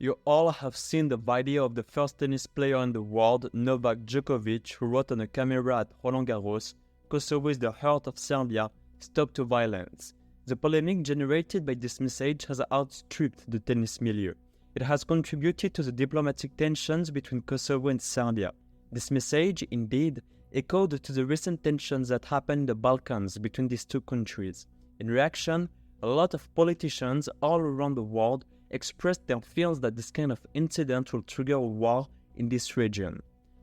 You all have seen the video of the first tennis player in the world, Novak Djokovic, who wrote on a camera at Roland Garros, "Kosovo is the heart of Serbia, stop to violence." The polemic generated by this message has outstripped the tennis milieu. It has contributed to the diplomatic tensions between Kosovo and Serbia. This message, indeed, echoed to the recent tensions that happened in the Balkans between these two countries. In reaction, a lot of politicians all around the world expressed their fears that this kind of incident will trigger a war in this region.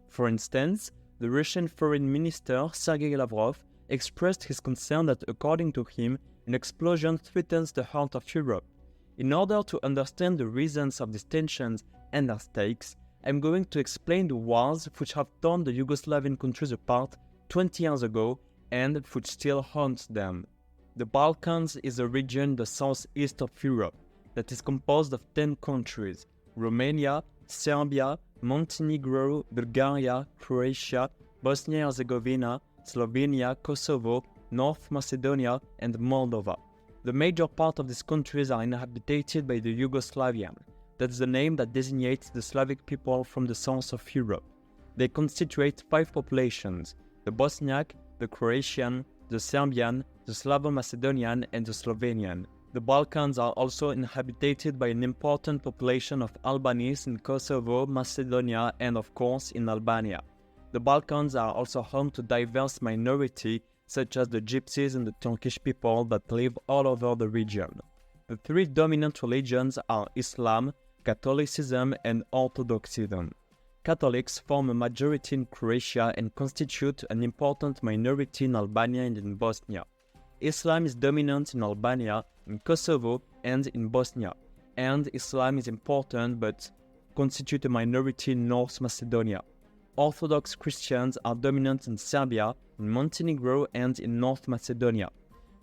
For instance, the Russian Foreign Minister Sergei Lavrov expressed his concern that, according to him, an explosion threatens the heart of Europe. In order to understand the reasons of these tensions and their stakes, I'm going to explain the wars which have torn the Yugoslavian countries apart 20 years ago and which still haunt them. The Balkans is a region in the southeast of Europe that is composed of 10 countries: Romania, Serbia, Montenegro, Bulgaria, Croatia, Bosnia-Herzegovina, Slovenia, Kosovo, North Macedonia, and Moldova. The major part of these countries are inhabited by the Yugoslavian. That's the name that designates the Slavic people from the south of Europe. They constitute 5 populations: the Bosniak, the Croatian, the Serbian, the Slavo-Macedonian, and the Slovenian. The Balkans are also inhabited by an important population of Albanese in Kosovo, Macedonia, and of course in Albania. The Balkans are also home to diverse minorities such as the Gypsies and the Turkish people that live all over the region. The 3 dominant religions are Islam, Catholicism, and Orthodoxism. Catholics form a majority in Croatia and constitute an important minority in Albania and in Bosnia. Islam is dominant in Albania, in Kosovo, and in Bosnia, and Islam is important but constitute a minority in North Macedonia. Orthodox Christians are dominant in Serbia, in Montenegro, and in North Macedonia.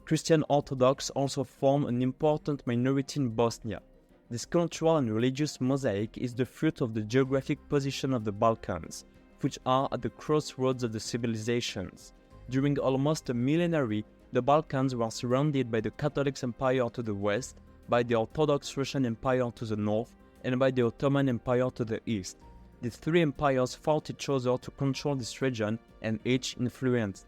Christian Orthodox also form an important minority in Bosnia. This cultural and religious mosaic is the fruit of the geographic position of the Balkans, which are at the crossroads of the civilisations. During almost a millenary, the Balkans were surrounded by the Catholic Empire to the west, by the Orthodox Russian Empire to the north, and by the Ottoman Empire to the east. These 3 empires fought each other to control this region, and each influenced.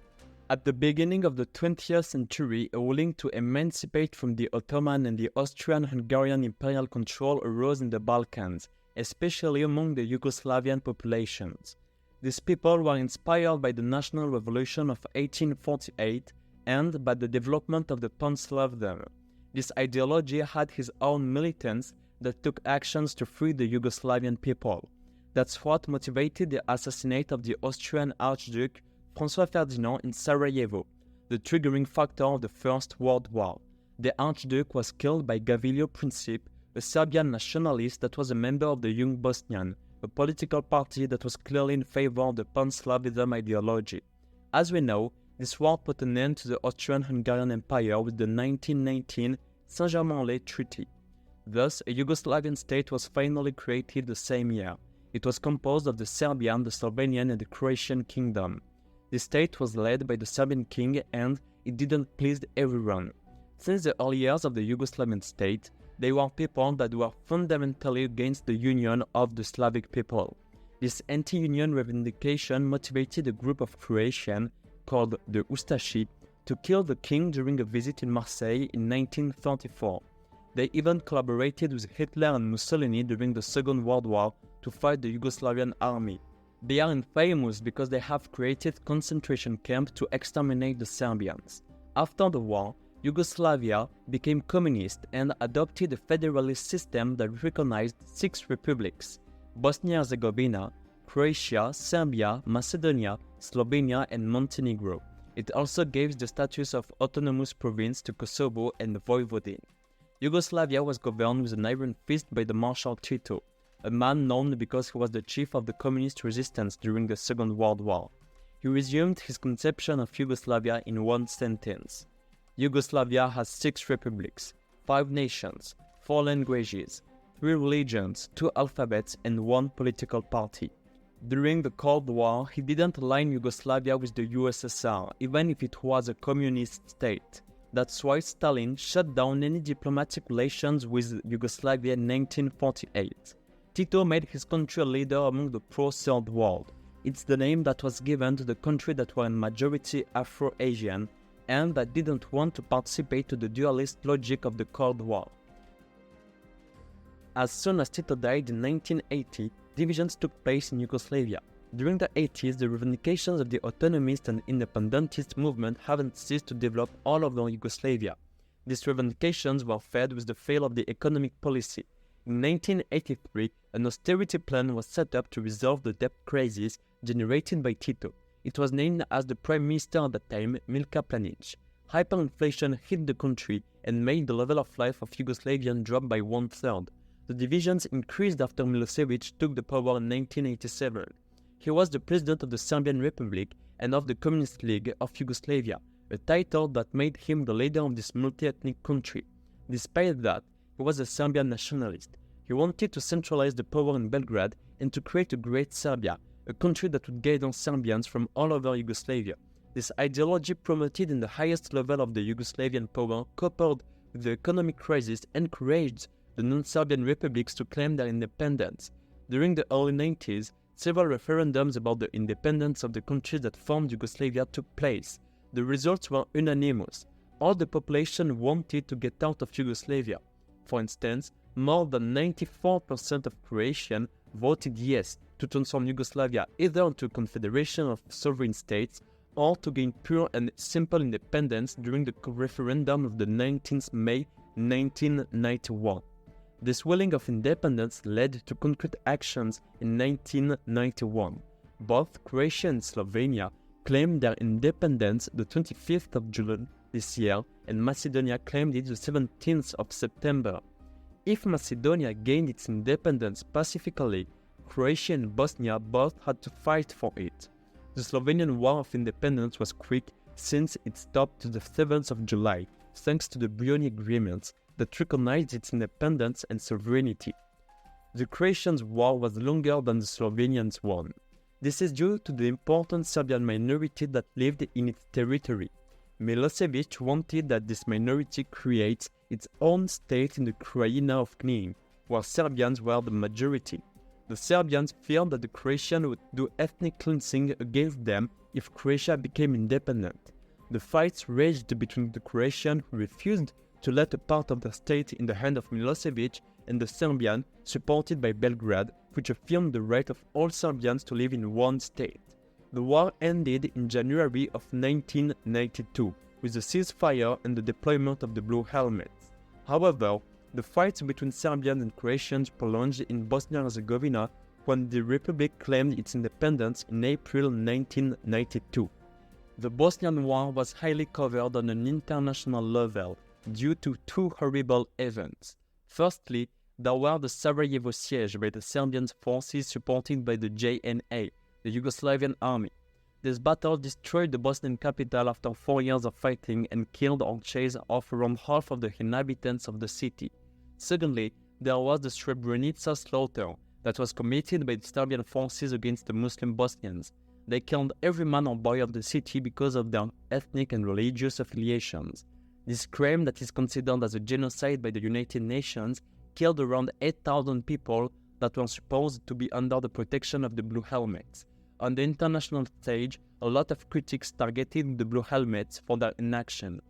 At the beginning of the 20th century, a willing to emancipate from the Ottoman and the Austrian-Hungarian imperial control arose in the Balkans, especially among the Yugoslavian populations. These people were inspired by the National Revolution of 1848 and by the development of the Pan-Slavism. This ideology had its own militants that took actions to free the Yugoslavian people. That's what motivated the assassination of the Austrian Archduke François Ferdinand in Sarajevo, the triggering factor of the First World War. The Archduke was killed by Gavrilo Princip, a Serbian nationalist that was a member of the Young Bosnian, a political party that was clearly in favor of the Pan-Slavism ideology. As we know, this war put an end to the Austrian-Hungarian Empire with the 1919 Saint-Germain-en-Laye Treaty. Thus, a Yugoslavian state was finally created the same year. It was composed of the Serbian, the Slovenian, and the Croatian kingdom. The state was led by the Serbian king, and it didn't please everyone. Since the early years of the Yugoslavian state, they were people that were fundamentally against the union of the Slavic people. This anti-union revendication motivated a group of Croatians, called the Ustashi, to kill the king during a visit in Marseille in 1934. They even collaborated with Hitler and Mussolini during the Second World War to fight the Yugoslavian army. They are infamous because they have created concentration camps to exterminate the Serbians. After the war, Yugoslavia became communist and adopted a federalist system that recognized 6 republics: Bosnia-Herzegovina, Croatia, Serbia, Macedonia, Slovenia, and Montenegro. It also gave the status of autonomous province to Kosovo and Vojvodina. Yugoslavia was governed with an iron fist by the Marshal Tito, a man known because he was the chief of the communist resistance during the Second World War. He resumed his conception of Yugoslavia in one sentence: Yugoslavia has 6 republics, 5 nations, 4 languages, 3 religions, 2 alphabets, and 1 political party. During the Cold War, he didn't align Yugoslavia with the USSR, even if it was a communist state. That's why Stalin shut down any diplomatic relations with Yugoslavia in 1948. Tito made his country a leader among the pro-Third World. It's the name that was given to the country that were in majority Afro-Asian and that didn't want to participate to the dualist logic of the Cold War. As soon as Tito died in 1980, divisions took place in Yugoslavia. During the 80s, the revendications of the autonomist and independentist movement haven't ceased to develop all over Yugoslavia. These revendications were fed with the fail of the economic policy. In 1983, an austerity plan was set up to resolve the debt crisis generated by Tito. It was named as the Prime Minister at the time, Milka Planic. Hyperinflation hit the country and made the level of life of Yugoslavians drop by 1/3. The divisions increased after Milosevic took the power in 1987. He was the president of the Serbian Republic and of the Communist League of Yugoslavia, a title that made him the leader of this multi-ethnic country. Despite that, he was a Serbian nationalist. He wanted to centralize the power in Belgrade and to create a great Serbia, a country that would gather Serbians from all over Yugoslavia. This ideology, promoted in the highest level of the Yugoslavian power, coupled with the economic crisis, encouraged the non-Serbian republics to claim their independence. During the early 90s, several referendums about the independence of the countries that formed Yugoslavia took place. The results were unanimous. All the population wanted to get out of Yugoslavia. For instance, more than 94% of Croatians voted yes to transform Yugoslavia either into a confederation of sovereign states or to gain pure and simple independence during the referendum of the 19th May 1991. This willing of independence led to concrete actions in 1991. Both Croatia and Slovenia claimed their independence the 25th of June this year, and Macedonia claimed it the 17th of September. If Macedonia gained its independence pacifically, Croatia and Bosnia both had to fight for it. The Slovenian War of Independence was quick since it stopped the 7th of July, thanks to the Brioni Agreements that recognized its independence and sovereignty. The Croatians' war was longer than the Slovenians' one. This is due to the important Serbian minority that lived in its territory. Milosevic wanted that this minority create its own state in the Krajina of Knin, where Serbians were the majority. The Serbians feared that the Croatians would do ethnic cleansing against them if Croatia became independent. The fights raged between the Croatians who refused to let a part of their state in the hand of Milosevic and the Serbian, supported by Belgrade, which affirmed the right of all Serbians to live in one state. The war ended in January of 1992, with the ceasefire and the deployment of the Blue Helmets. However, the fights between Serbians and Croatians prolonged in Bosnia-Herzegovina when the Republic claimed its independence in April 1992. The Bosnian War was highly covered on an international level due to two horrible events. Firstly, there were the Sarajevo siege by the Serbian forces supported by the JNA, the Yugoslavian army. This battle destroyed the Bosnian capital after 4 years of fighting and killed or chased off around half of the inhabitants of the city. Secondly, there was the Srebrenica slaughter that was committed by the Serbian forces against the Muslim Bosnians. They killed every man or boy of the city because of their ethnic and religious affiliations. This crime, that is considered as a genocide by the United Nations, killed around 8,000 people that were supposed to be under the protection of the Blue Helmets. On the international stage, a lot of critics targeted the Blue Helmets for their inaction.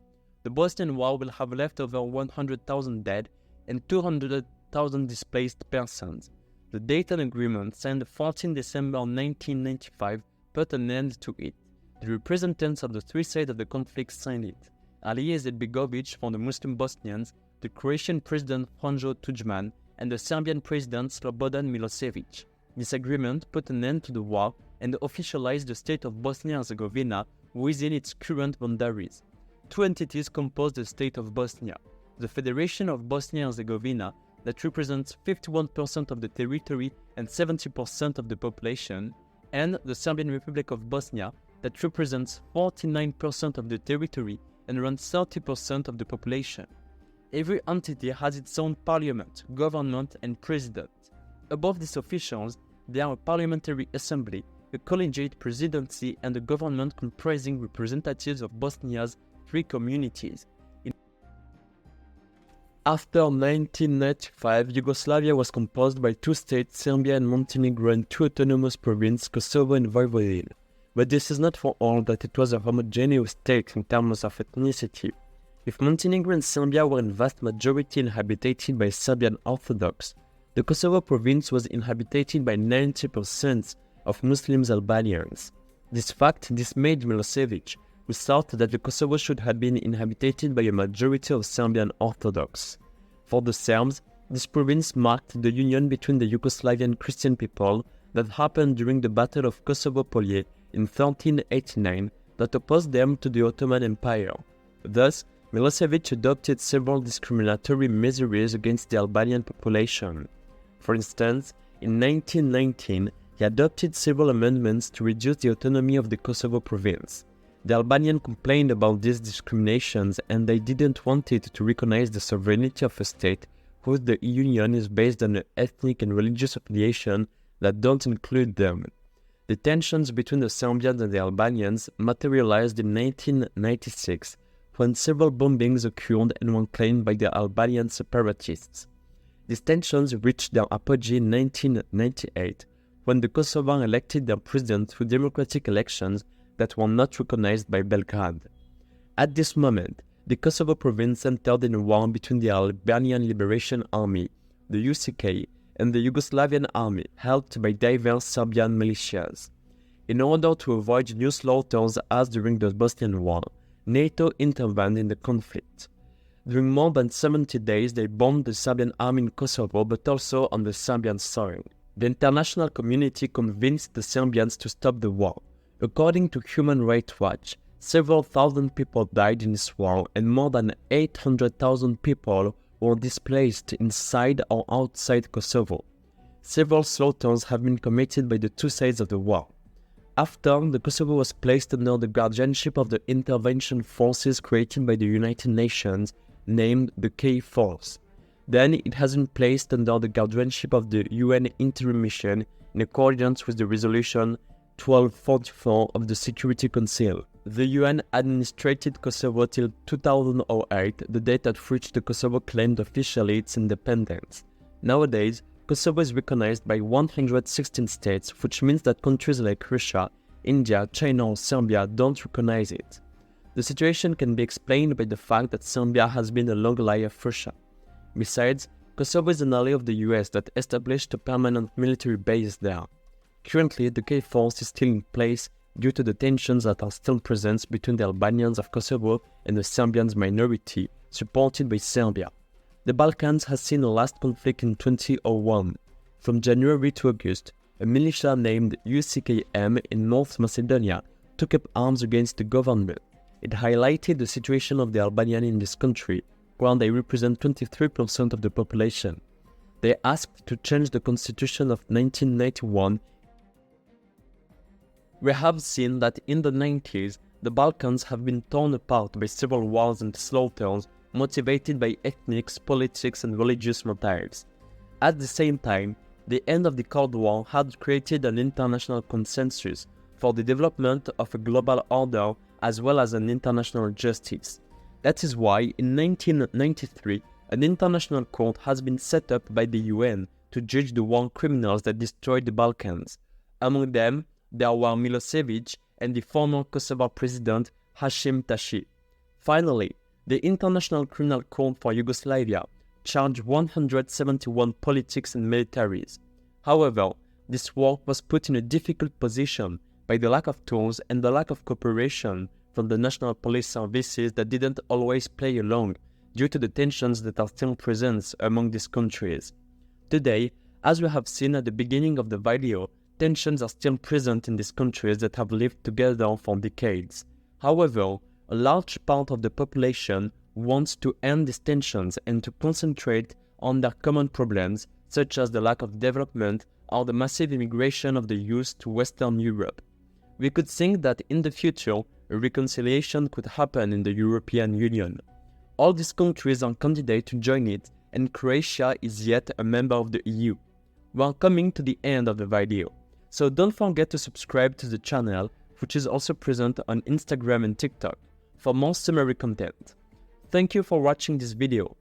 The Bosnian War will have left over 100,000 dead and 200,000 displaced persons. The Dayton Agreement, signed 14 December 1995, put an end to it. The representatives of the three sides of the conflict signed it: Alija Izetbegović for the Muslim Bosnians, the Croatian President Franjo Tudjman, and the Serbian President Slobodan Milosevic. This agreement put an end to the war and officialized the state of Bosnia-Herzegovina within its current boundaries. Two entities compose the state of Bosnia: the Federation of Bosnia-Herzegovina, that represents 51% of the territory and 70% of the population, and the Serbian Republic of Bosnia, that represents 49% of the territory and around 30% of the population. Every entity has its own parliament, government, and president. Above these officials, there are a parliamentary assembly, a collegiate presidency, and a government comprising representatives of Bosnia's three communities. After 1995, Yugoslavia was composed by two states, Serbia and Montenegro, and two autonomous provinces, Kosovo and Vojvodina. But this is not for all that it was a homogeneous state in terms of ethnicity. If Montenegro and Serbia were in vast majority inhabited by Serbian Orthodox, the Kosovo province was inhabited by 90% of Muslim Albanians. This fact dismayed Milosevic, who thought that the Kosovo should have been inhabited by a majority of Serbian Orthodox. For the Serbs, this province marked the union between the Yugoslavian Christian people that happened during the Battle of Kosovo-Polje in 1389 that opposed them to the Ottoman Empire. Thus, Milosevic adopted several discriminatory measures against the Albanian population. For instance, in 1919, he adopted several amendments to reduce the autonomy of the Kosovo province. The Albanians complained about these discriminations and they didn't want it to recognize the sovereignty of a state whose the union is based on an ethnic and religious affiliation that don't include them. The tensions between the Serbians and the Albanians materialized in 1996 when several bombings occurred and were claimed by the Albanian separatists. These tensions reached their apogee in 1998 when the Kosovars elected their president through democratic elections that were not recognized by Belgrade. At this moment, the Kosovo province entered in a war between the Albanian Liberation Army, the UCK, and the Yugoslavian army, helped by diverse Serbian militias. In order to avoid new slaughters as during the Bosnian War, NATO intervened in the conflict. During more than 70 days, they bombed the Serbian army in Kosovo, but also on the Serbian soil. The international community convinced the Serbians to stop the war. According to Human Rights Watch, several thousand people died in this war and more than 800,000 people were displaced inside or outside Kosovo. Several slaughters have been committed by the two sides of the war. After, the Kosovo was placed under the guardianship of the intervention forces created by the United Nations, named the K-Force. Then it has been placed under the guardianship of the UN Interim Mission in accordance with the resolution 1244 of the Security Council. The UN administrated Kosovo till 2008, the date at which the Kosovo claimed officially its independence. Nowadays, Kosovo is recognized by 116 states, which means that countries like Russia, India, China or Serbia don't recognize it. The situation can be explained by the fact that Serbia has been a long ally of Russia. Besides, Kosovo is an ally of the US that established a permanent military base there. Currently, the K-Force is still in place due to the tensions that are still present between the Albanians of Kosovo and the Serbian minority, supported by Serbia. The Balkans has seen a last conflict in 2001. From January to August, a militia named UCKM in North Macedonia took up arms against the government. It highlighted the situation of the Albanians in this country, where they represent 23% of the population. They asked to change the constitution of 1991. We have seen that in the 90s, the Balkans have been torn apart by several wars and slaughters motivated by ethnic, politics and religious motives. At the same time, the end of the Cold War had created an international consensus for the development of a global order as well as an international justice. That is why in 1993, an international court has been set up by the UN to judge the war criminals that destroyed the Balkans. Among them, there were Milosevic and the former Kosovo president Hashim Thaçi. Finally, the International Criminal Court for Yugoslavia charged 171 politics and militaries. However, this work was put in a difficult position by the lack of tools and the lack of cooperation from the national police services that didn't always play along due to the tensions that are still present among these countries. Today, as we have seen at the beginning of the video, tensions are still present in these countries that have lived together for decades. However, a large part of the population wants to end these tensions and to concentrate on their common problems, such as the lack of development or the massive immigration of the youth to Western Europe. We could think that in the future, a reconciliation could happen in the European Union. All these countries are candidates to join it, and Croatia is yet a member of the EU. We are coming to the end of the video, so don't forget to subscribe to the channel, which is also present on Instagram and TikTok, for more summary content. Thank you for watching this video.